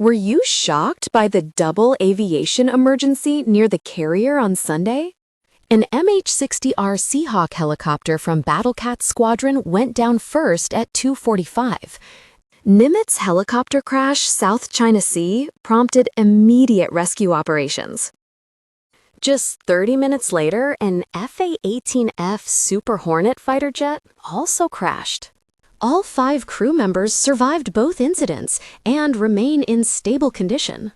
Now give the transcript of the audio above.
Were you shocked by the double aviation emergency near the carrier on Sunday? An MH-60R Sea Hawk helicopter from Battle Cats squadron went down first at 2:45. Nimitz helicopter crash South China Sea prompted immediate rescue operations. Just 30 minutes later, an FA-18F Super Hornet fighter jet also crashed. All 5 crew members survived both incidents and remain in stable condition.